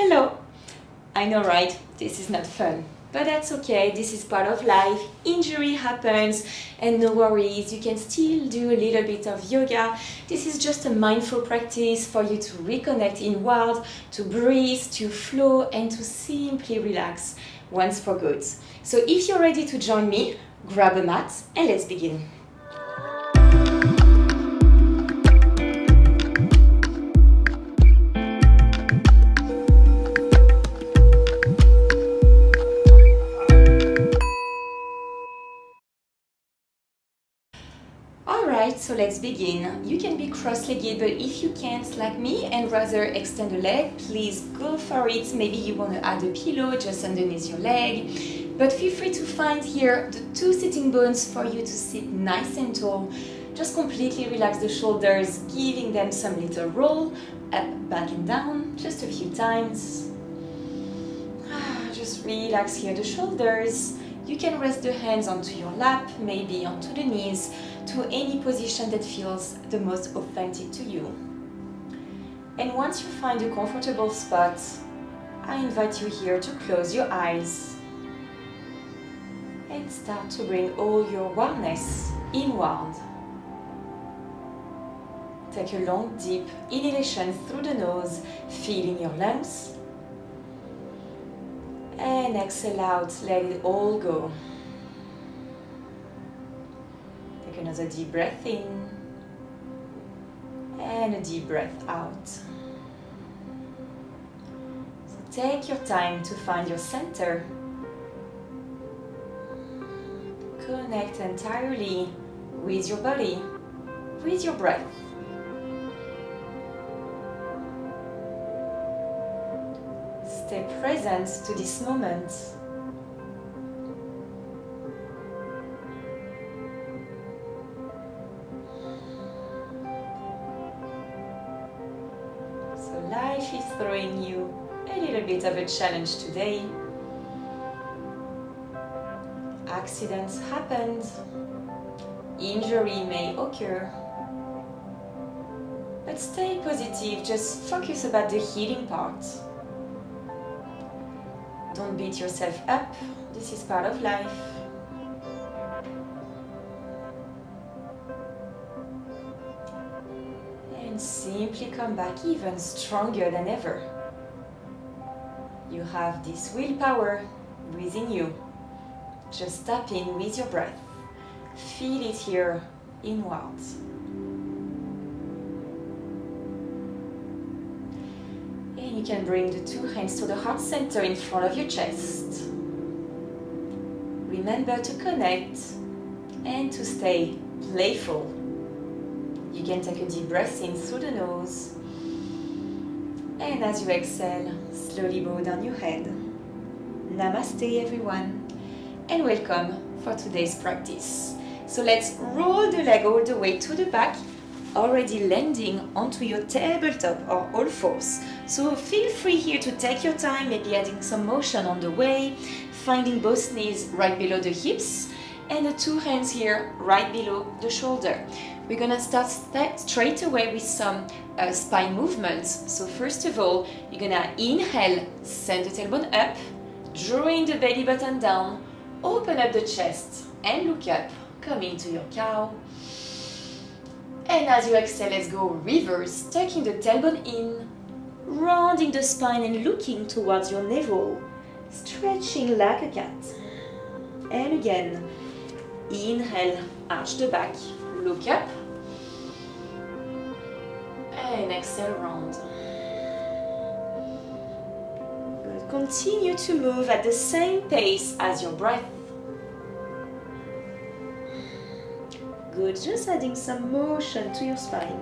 Hello! I know, right? This is not fun. But that's okay, this is part of life, injury happens, and no worries, you can still do a little bit of yoga. This is just a mindful practice for you to reconnect inward, to breathe, to flow, and to simply relax once for good. So if you're ready to join me, grab a mat and let's begin. Alright, so let's begin. You can be cross-legged, but if you can't, like me, and rather extend a leg, please go for it. Maybe you want to add a pillow just underneath your leg. But feel free to find here the two sitting bones for you to sit nice and tall. Just completely relax the shoulders, giving them some little roll, up, back and down, just a few times. Just relax here the shoulders. You can rest the hands onto your lap, maybe onto the knees, to any position that feels the most authentic to you. And once you find a comfortable spot, I invite you here to close your eyes and start to bring all your awareness inward. Take a long, deep inhalation through the nose, filling your lungs. And exhale out, let it all go. Take another deep breath in and a deep breath out. So take your time to find your center. Connect entirely with your body, with your breath. Stay present to this moment. So life is throwing you a little bit of a challenge today. Accidents happened. Injury may occur. But stay positive, just focus about the healing part. Don't beat yourself up, this is part of life. And simply come back even stronger than ever. You have this willpower within you. Just tap in with your breath. Feel it here inwards. And you can bring the two hands to the heart center in front of your chest. Remember to connect and to stay playful. You can take a deep breath in through the nose. And as you exhale, slowly bow down your head. Namaste everyone, and welcome for today's practice. So let's roll the leg all the way to the back, already landing onto your tabletop or all fours. So feel free here to take your time, maybe adding some motion on the way, finding both knees right below the hips and the two hands here right below the shoulder. We're gonna start straight away with some spine movements. So first of all, you're gonna inhale, send the tailbone up, drawing the belly button down, open up the chest and look up, come into your cow. And as you exhale, let's go reverse, tucking the tailbone in, rounding the spine and looking towards your navel, stretching like a cat. And again, inhale, arch the back, look up, and exhale, round. Good. Continue to move at the same pace as your breath. Good, just adding some motion to your spine.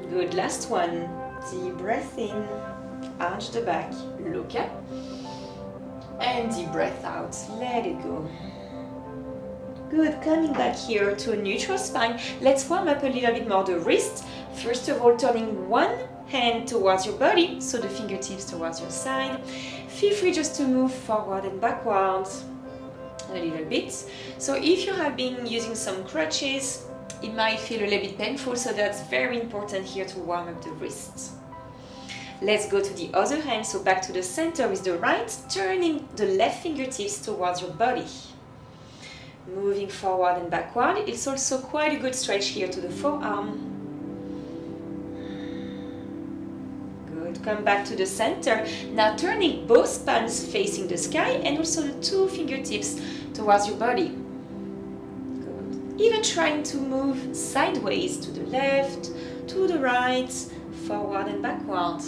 Good, last one. Deep breath in, arch the back, look up, and deep breath out, let it go. Good, coming back here to a neutral spine. Let's warm up a little bit more the wrist. First of all, turning one hand towards your body, so the fingertips towards your side. Feel free just to move forward and backwards a little bit. So if you have been using some crutches, It might feel a little bit painful, so that's very important here to warm up the wrists. Let's go to the other hand, so back to the center with the right, turning the left fingertips towards your body. Moving forward and backward. It's also quite a good stretch here to the forearm. Good, come back to the center. Now turning both palms facing the sky and also the two fingertips towards your body. Good. Even trying to move sideways to the left, to the right, forward and backward.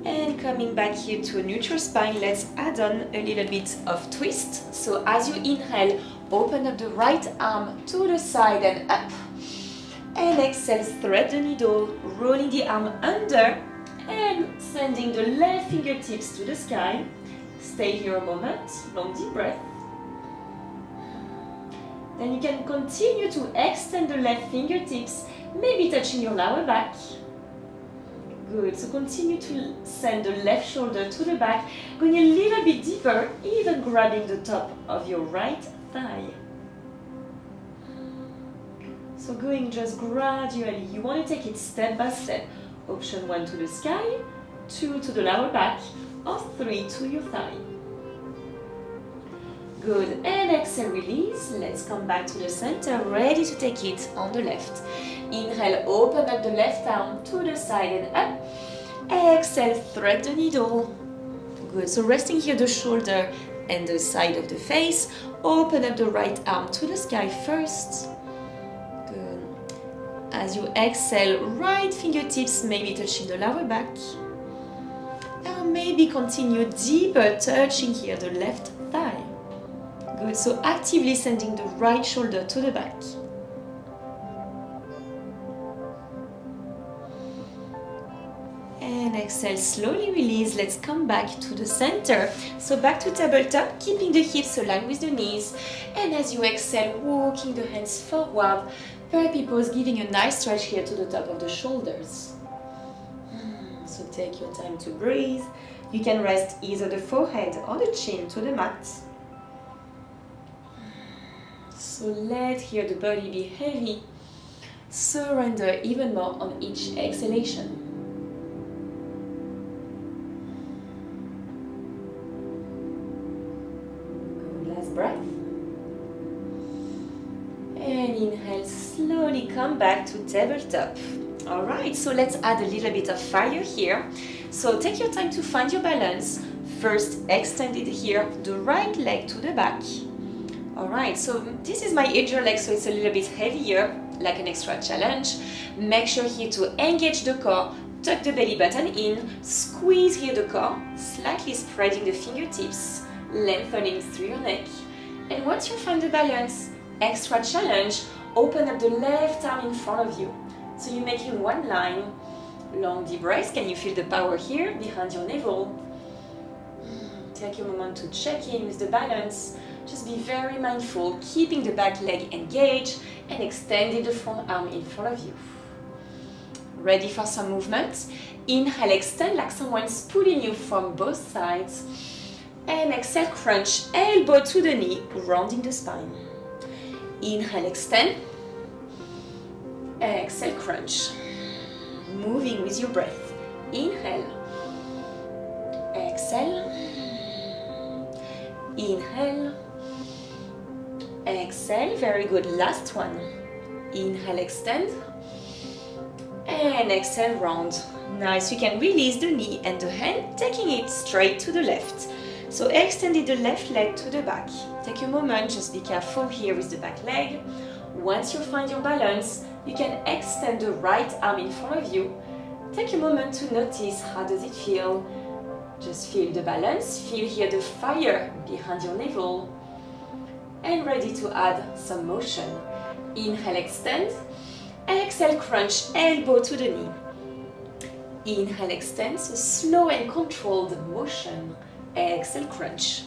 And coming back here to a neutral spine, let's add on a little bit of twist. So as you inhale, open up the right arm to the side and up. And exhale, thread the needle, rolling the arm under and sending the left fingertips to the sky. Stay here a moment, long deep breath. Then you can continue to extend the left fingertips, maybe touching your lower back. Good, so continue to send the left shoulder to the back, going a little bit deeper, even grabbing the top of your right thigh. So going just gradually, you want to take it step by step. Option 1 to the sky, 2 to the lower back, or 3 to your thigh. Good, and exhale, release. Let's come back to the center, ready to take it on the left. Inhale, open up the left arm to the side and up. Exhale, thread the needle. Good, so resting here the shoulder and the side of the face. Open up the right arm to the sky first. Good. As you exhale, right fingertips maybe touching the lower back. And maybe continue deeper, touching here the left thigh. Good, so actively sending the right shoulder to the back. And exhale, slowly release. Let's come back to the center. So back to tabletop, keeping the hips aligned with the knees. And as you exhale, walking the hands forward. Therapy pose, giving a nice stretch here to the top of the shoulders. So take your time to breathe. You can rest either the forehead or the chin to the mat. So let here the body be heavy. Surrender even more on each exhalation. Good, last breath. And inhale, slowly come back to tabletop. Alright, so let's add a little bit of fire here. So take your time to find your balance. First, extend it here, the right leg to the back. Alright, so this is my edger leg, so it's a little bit heavier, like an extra challenge. Make sure here to engage the core, tuck the belly button in, squeeze here the core, slightly spreading the fingertips, lengthening through your neck. And once you find the balance, extra challenge, open up the left arm in front of you. So you're making one line, long deep breath. Can you feel the power here behind your navel? Take a moment to check in with the balance. Just be very mindful, keeping the back leg engaged and extending the front arm in front of you. Ready for some movement? Inhale, extend like someone's pulling you from both sides. And exhale, crunch, elbow to the knee, rounding the spine. Inhale, extend. Exhale, crunch. Moving with your breath. Inhale. Exhale. Inhale. Exhale, very good. Last one. Inhale, extend. And exhale, round. Nice, you can release the knee and the hand, taking it straight to the left. So extending the left leg to the back. Take a moment, just be careful here with the back leg. Once you find your balance, you can extend the right arm in front of you. Take a moment to notice how does it feel. Just feel the balance, feel here the fire behind your navel. And ready to add some motion. Inhale, extend. Exhale, crunch, elbow to the knee. Inhale, extend, so slow and controlled motion. Exhale, crunch.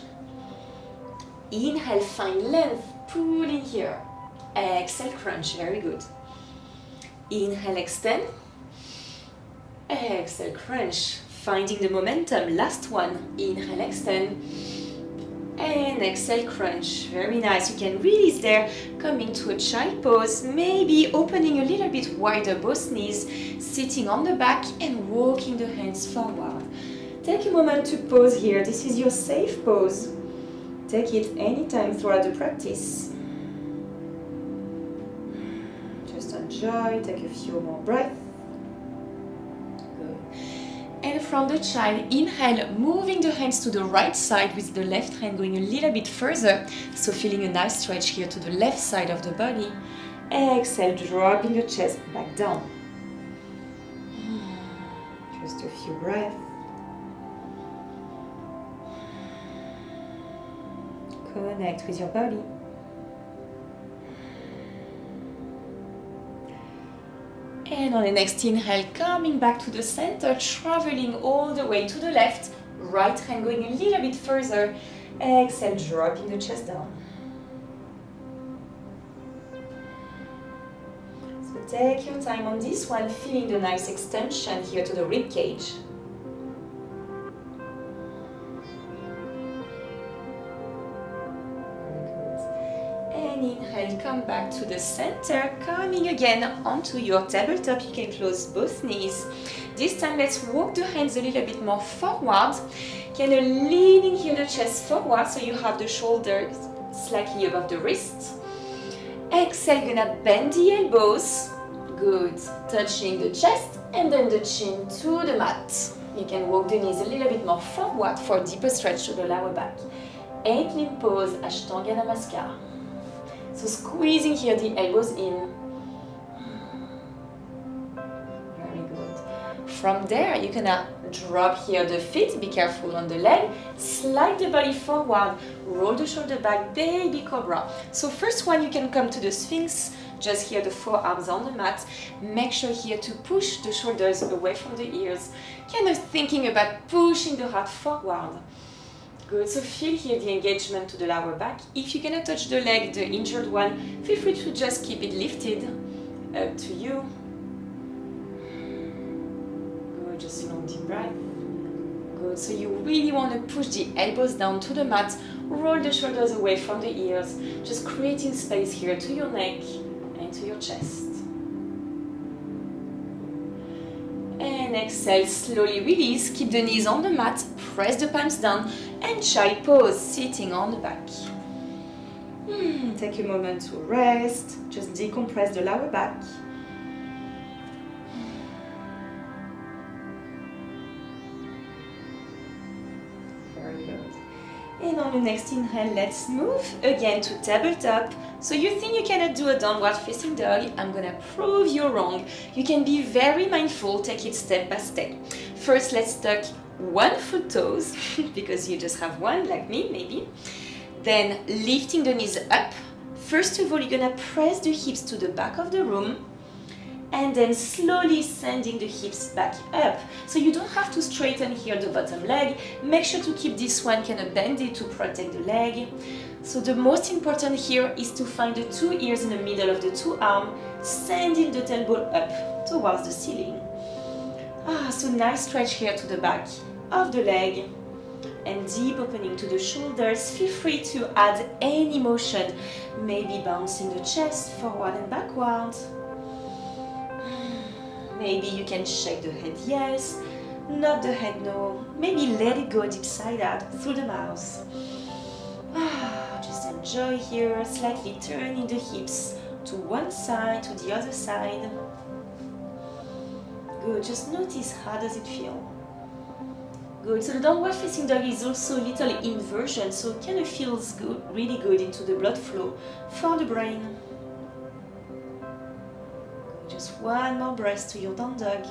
Inhale, find length, pull in here. Exhale, crunch, very good. Inhale, extend. Exhale, crunch. Finding the momentum, last one. Inhale, extend. And exhale, crunch. Very nice. You can release there, coming to a child pose, maybe opening a little bit wider both knees, sitting on the back and walking the hands forward. Take a moment to pause here. This is your safe pose. Take it anytime throughout the practice. Just enjoy, take a few more breaths. Good. And from the child, inhale, moving the hands to the right side with the left hand going a little bit further. So feeling a nice stretch here to the left side of the body. Exhale, dropping the chest back down. Just a few breaths. Connect with your body. And on the next inhale, coming back to the center, traveling all the way to the left, right hand going a little bit further. Exhale, dropping the chest down. So take your time on this one, feeling the nice extension here to the rib cage. Inhale, come back to the center, coming again onto your tabletop. You can close both knees. This time let's walk the hands a little bit more forward. Kind of leaning here the chest forward so you have the shoulders slightly above the wrist. Exhale, gonna bend the elbows. Good. Touching the chest and then the chin to the mat. You can walk the knees a little bit more forward for a deeper stretch to the lower back. And clean pose, Ashtanga Namaskar. So squeezing here the elbows in. Very good. From there, you're gonna drop here the feet, be careful on the leg, slide the body forward, roll the shoulder back, baby cobra. So first one, you can come to the Sphinx, just here the forearms on the mat. Make sure here to push the shoulders away from the ears, kind of thinking about pushing the heart forward. Good, so feel here the engagement to the lower back. If you cannot touch the leg, the injured one, feel free to just keep it lifted. Up to you. Good, just a long deep breath. Good, so you really want to push the elbows down to the mat, roll the shoulders away from the ears, just creating space here to your neck and to your chest. And exhale, slowly release, keep the knees on the mat, press the palms down, and child pose, sitting on the back. Take a moment to rest, just decompress the lower back. Very good. And on the next inhale, let's move again to tabletop. So you think you cannot do a downward facing dog? I'm gonna prove you wrong. You can be very mindful, take it step by step. First, let's tuck 1 foot toes, because you just have one, like me, maybe. Then lifting the knees up. First of all, you're gonna press the hips to the back of the room, and then slowly sending the hips back up. So you don't have to straighten here the bottom leg. Make sure to keep this one kind of bended to protect the leg. So the most important here is to find the 2 ears in the middle of the 2 arms, sending the tailbone up towards the ceiling. So nice stretch here to the back of the leg and deep opening to the shoulders. Feel free to add any motion, maybe bouncing the chest forward and backward. Maybe you can shake the head yes, nod the head no, maybe let it go deep side out through the mouth. Just enjoy here, slightly turning the hips to one side, to the other side. Good, just notice how does it feel. Good, so the downward facing dog is also a little inversion, so it kind of feels good, really good into the blood flow for the brain. Good, just one more breath to your down dog.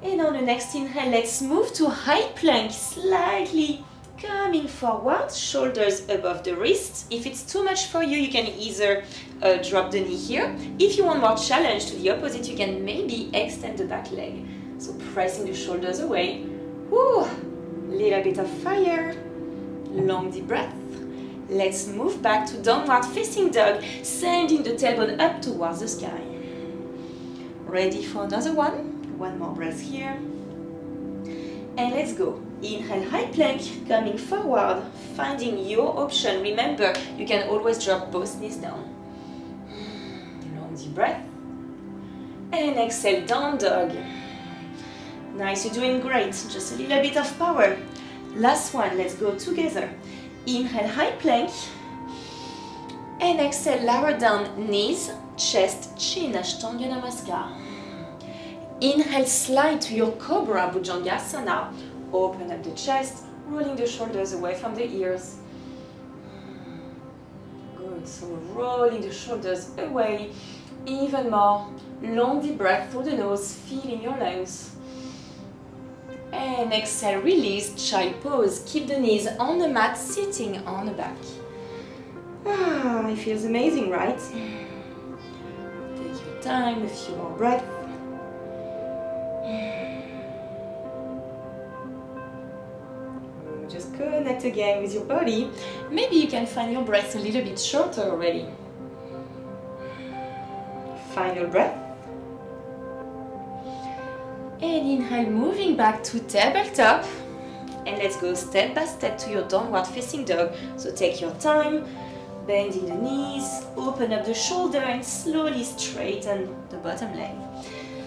And on the next inhale, let's move to high plank, slightly coming forward, shoulders above the wrists. If it's too much for you, you can either drop the knee here. If you want more challenge to the opposite, you can maybe extend the back leg. So pressing the shoulders away. Woo! Little bit of fire. Long deep breath. Let's move back to downward facing dog, sending the tailbone up towards the sky. Ready for another one? One more breath here. And let's go. Inhale, high plank, coming forward, finding your option. Remember, you can always drop both knees down. Long deep breath. And exhale, down dog. Nice, you're doing great. Just a little bit of power. Last one, let's go together. Inhale, high plank. And exhale, lower down, knees, chest, chin, Ashtanga Namaskar. Inhale, slide to your Cobra Bhujangasana. Open up the chest, rolling the shoulders away from the ears. Good, so rolling the shoulders away even more. Long deep breath through the nose, feeling your lungs. And exhale, release, child pose. Keep the knees on the mat, sitting on the back. It feels amazing, right? Take your time, a few more breaths. Just connect again with your body. Maybe you can find your breath a little bit shorter already. Final breath. And inhale, moving back to tabletop. And let's go step by step to your downward facing dog. So take your time, bending the knees, open up the shoulder and slowly straighten the bottom leg.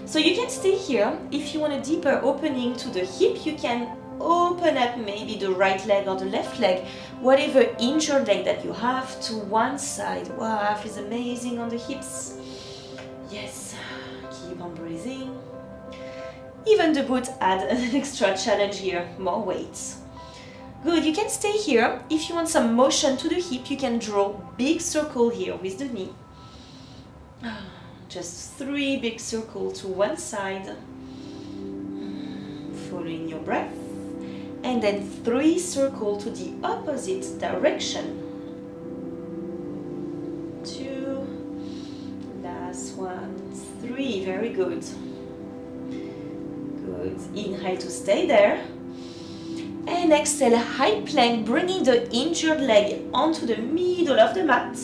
So you can stay here. If you want a deeper opening to the hip, you can open up maybe the right leg or the left leg, whatever injured leg that you have, to one side. Wow, feels amazing on the hips. Yes, keep on breathing. Even the boot add an extra challenge here, more weights. Good, you can stay here. If you want some motion to the hip, you can draw big circle here with the knee. Just 3 big circles to one side. Following your breath. And then 3 circles to the opposite direction. 2, last one, 3, very good. Good, inhale to stay there. And exhale, high plank, bringing the injured leg onto the middle of the mat.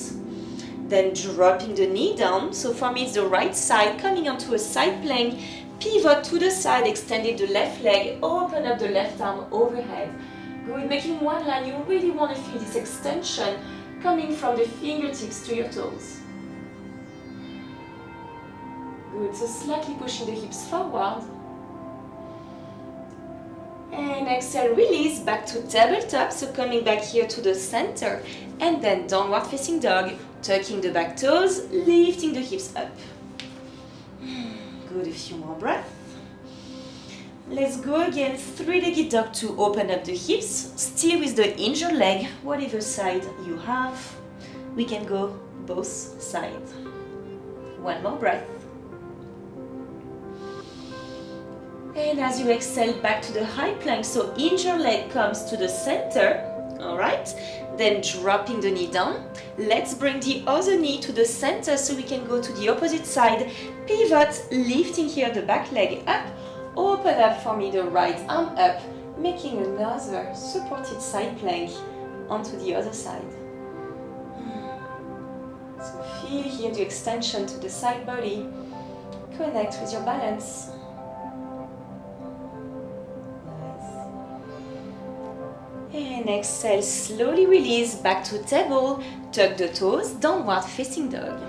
Then dropping the knee down, so for me it's the right side, coming onto a side plank. Pivot to the side, extending the left leg, open up the left arm overhead. Good, making one line, you really want to feel this extension coming from the fingertips to your toes. Good, so slightly pushing the hips forward. And exhale, release, back to tabletop, so coming back here to the center. And then downward facing dog, tucking the back toes, lifting the hips up. Good, a few more breaths. Let's go again, 3-legged dog to open up the hips, still with the injured leg, whatever side you have. We can go both sides. One more breath. And as you exhale, back to the high plank, so injured leg comes to the center, all right? Then dropping the knee down. Let's bring the other knee to the center so we can go to the opposite side. Pivot, lifting here the back leg up. Open up for me the right arm up, making another supported side plank onto the other side. So feel here the extension to the side body. Connect with your balance. And exhale, slowly release, back to table, tuck the toes, downward facing dog.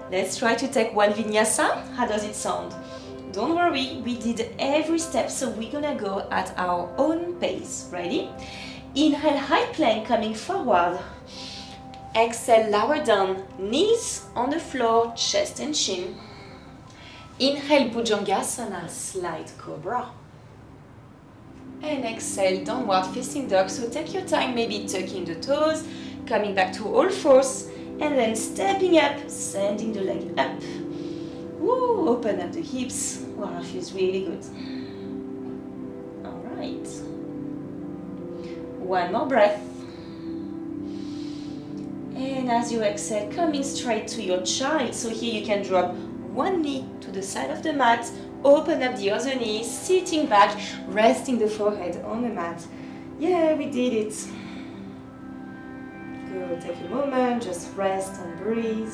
Let's try to take one vinyasa. How does it sound? Don't worry, we did every step, so we're gonna go at our own pace. Ready? Inhale, high plank, coming forward. Exhale, lower down, knees on the floor, chest and chin. Inhale, Bhujangasana, slide cobra. And exhale, downward facing dog. So take your time, maybe tucking the toes, coming back to all fours, and then stepping up, sending the leg up. Woo, open up the hips. Wow, feels really good. All right. One more breath. And as you exhale, coming straight to your child. So here you can drop one knee to the side of the mat, open up the other knee, sitting back, resting the forehead on the mat. Yeah, we did it. Good, take a moment, just rest and breathe.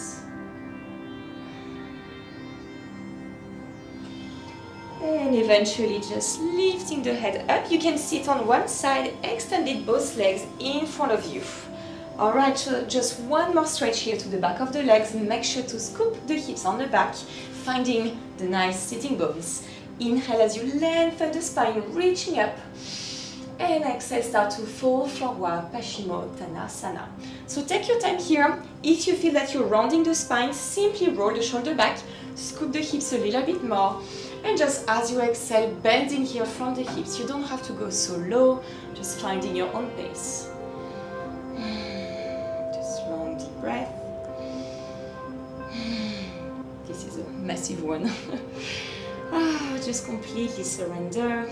And eventually just lifting the head up. You can sit on one side, extended both legs in front of you. Alright, so just one more stretch here to the back of the legs. Make sure to scoop the hips on the back, finding the nice sitting bones. Inhale as you lengthen the spine, reaching up. And exhale, start to fall forward, Paschimottanasana. So take your time here. If you feel that you're rounding the spine, simply roll the shoulder back, scoop the hips a little bit more. And just as you exhale, bending here from the hips. You don't have to go so low, just finding your own pace. Just long deep breath. This is a massive one. Just completely surrender.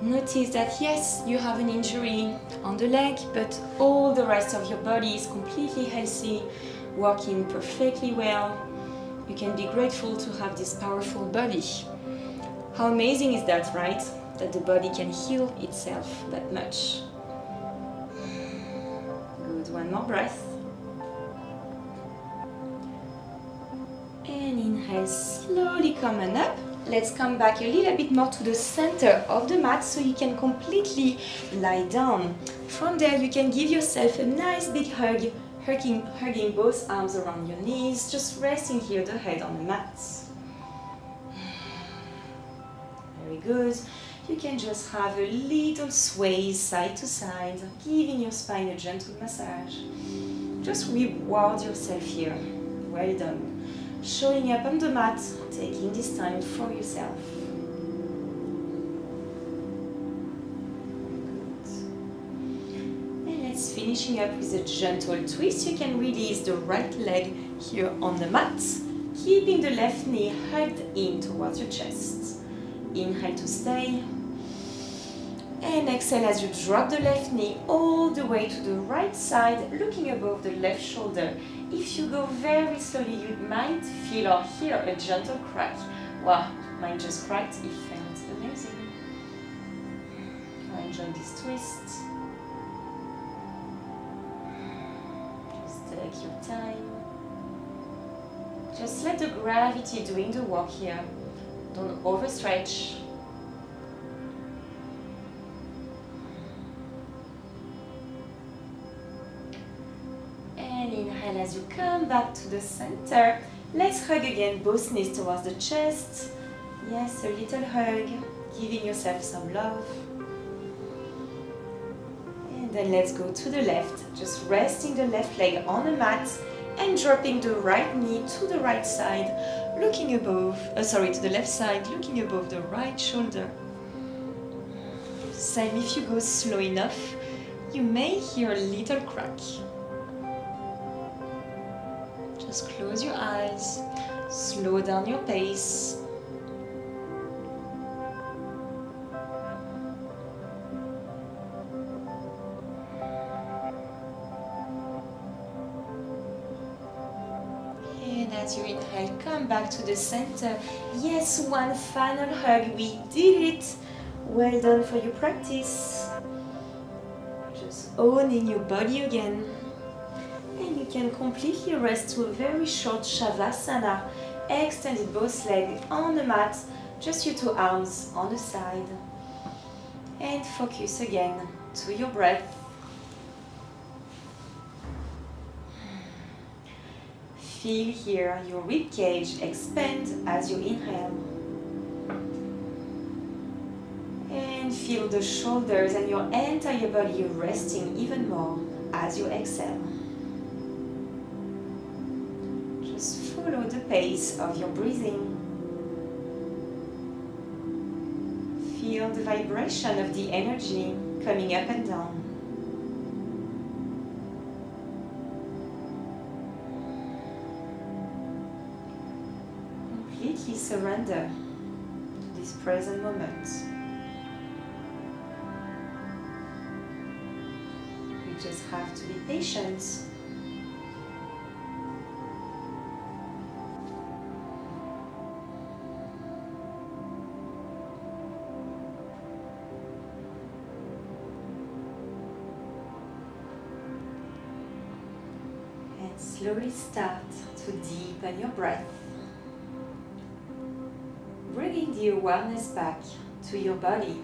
Notice that yes, you have an injury on the leg, but all the rest of your body is completely healthy, working perfectly well. You can be grateful to have this powerful body. How amazing is that, right? That the body can heal itself that much. Good, one more breath. And inhale, slowly come on up. Let's come back a little bit more to the center of the mat so you can completely lie down. From there, you can give yourself a nice big hug, hugging both arms around your knees, just resting here the head on the mat. Very good. You can just have a little sway side to side, giving your spine a gentle massage. Just reward yourself here. Well done. Showing up on the mat, taking this time for yourself. Good. And let's finishing up with a gentle twist. You can release the right leg here on the mat, keeping the left knee hugged in towards your chest. Inhale to stay. And exhale as you drop the left knee all the way to the right side, looking above the left shoulder. If you go very slowly, you might feel or hear a gentle crack. Wow, mine just cracked. It felt amazing. I enjoy this twist. Just take your time. Just let the gravity doing the work here. Don't overstretch. And inhale as you come back to the center. Let's hug again, both knees towards the chest. Yes, a little hug, giving yourself some love. And then let's go to the left, just resting the left leg on the mat and dropping the right knee to the right side, looking above, to the left side, looking above the right shoulder. Same if you go slow enough, you may hear a little crack. Just close your eyes, slow down your pace. And as you inhale, come back to the center. Yes, one final hug. We did it. Well done for your practice. Just owning your body again. And you can completely rest to a very short Shavasana. Extended both legs on the mat, just your two arms on the side. And focus again to your breath. Feel here your rib cage expand as you inhale. And feel the shoulders and your entire body resting even more as you exhale. Just follow the pace of your breathing. Feel the vibration of the energy coming up and down. Completely surrender to this present moment. You just have to be patient. Slowly start to deepen your breath, bringing the awareness back to your body.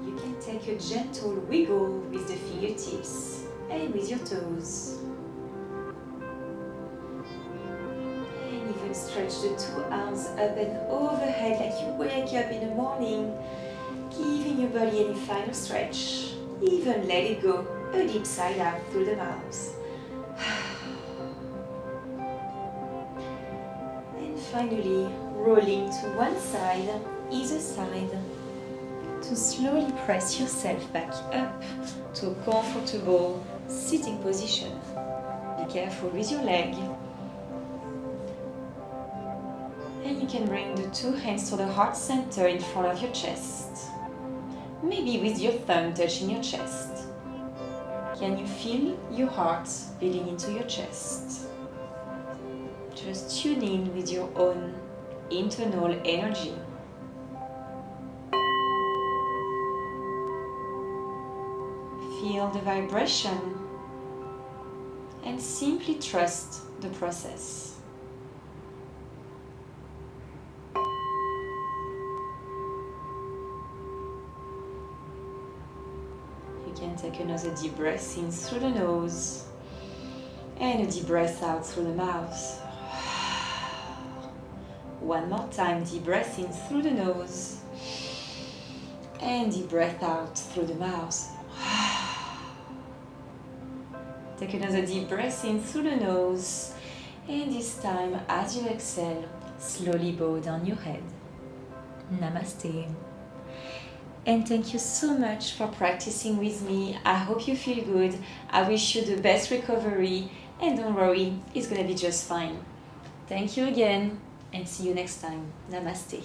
You can take a gentle wiggle with the fingertips and with your toes. And even stretch the two arms up and overhead like you wake up in the morning, giving your body any final stretch. Even let it go a deep sigh out through the mouth. And finally, rolling to one side, either side, to slowly press yourself back up to a comfortable sitting position. Be careful with your leg. And you can bring the two hands to the heart center in front of your chest. Maybe with your thumb touching your chest. Can you feel your heart beating into your chest? Just tune in with your own internal energy. Feel the vibration and simply trust the process. You can take another deep breath in through the nose and a deep breath out through the mouth. One more time, deep breath in through the nose and deep breath out through the mouth. Take another deep breath in through the nose, and this time as you exhale, slowly bow down your head. Namaste. And thank you so much for practicing with me. I hope you feel good. I wish you the best recovery, and don't worry, it's gonna be just fine. Thank you again, and see you next time. Namaste.